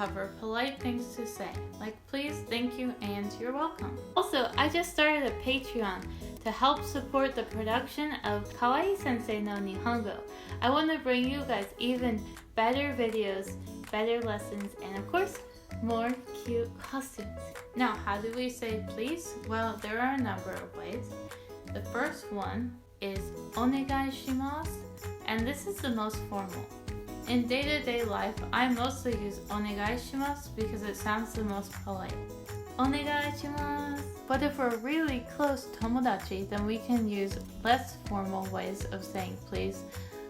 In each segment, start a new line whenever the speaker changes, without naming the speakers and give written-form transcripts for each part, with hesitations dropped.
cover polite things to say, like please, thank you, and you're welcome. Also, I just started a Patreon to help support the production of Kawaii Sensei no Nihongo. I want to bring you guys even better videos, better lessons, and of course, more cute costumes. Now, how do we say please? Well, there are a number of ways. The first one is Onegaishimasu, and this is the most formal. In day-to-day life, I mostly use Onegaishimasu because it sounds the most polite. Onegaishimasu! But if we're really close tomodachi, then we can use less formal ways of saying please,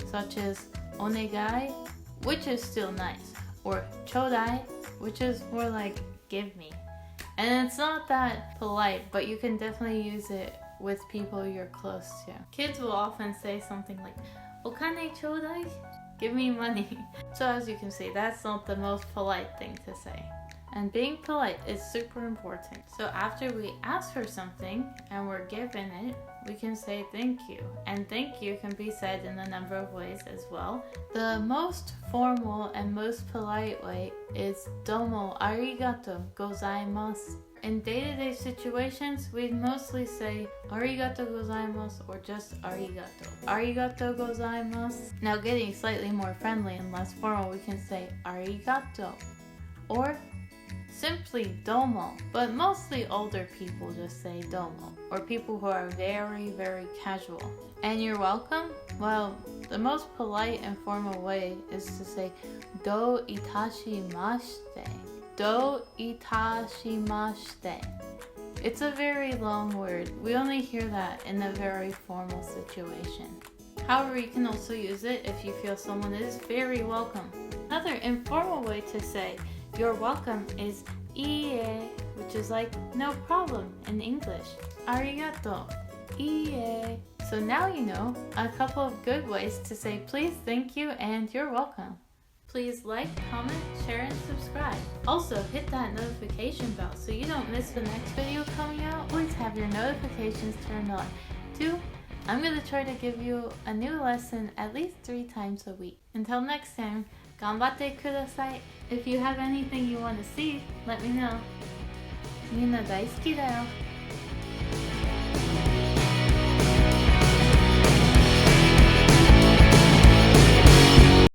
such as onegai, which is still nice, or choudai, which is more like give me. And it's not that polite, but you can definitely use it with people you're close to. Kids will often say something like, okane choudai? Give me money. So as you can see, that's not the most polite thing to say. And being polite is super important. So after we ask for something and we're given it, we can say thank you. And thank you can be said in a number of ways as well. The most formal and most polite way is doumo, arigatou, gozaimasu. In day-to-day situations, we'd mostly say arigatou gozaimasu or just arigatou. Arigatou gozaimasu. Now getting slightly more friendly and less formal, we can say arigatou or simply doumo. But mostly older people just say doumo, or people who are very, very casual. And you're welcome? Well, the most polite and formal way is to say douitashimashite. Douitashimashite. It's a very long word. We only hear that in a very formal situation. However, you can also use it if you feel someone is very welcome. Another informal way to say you're welcome is iie, which is like no problem in English. Arigato. Iie. So now you know a couple of good ways to say please, thank you, and you're welcome. Please like, comment, share, and subscribe. Also, hit that notification bell so you don't miss the next video coming out. Always have your notifications turned on. 2, I'm going to try to give you a new lesson at least 3 times a week. Until next time, ganbatte kudasai. If you have anything you want to see, let me know. Minna 大好きだよ.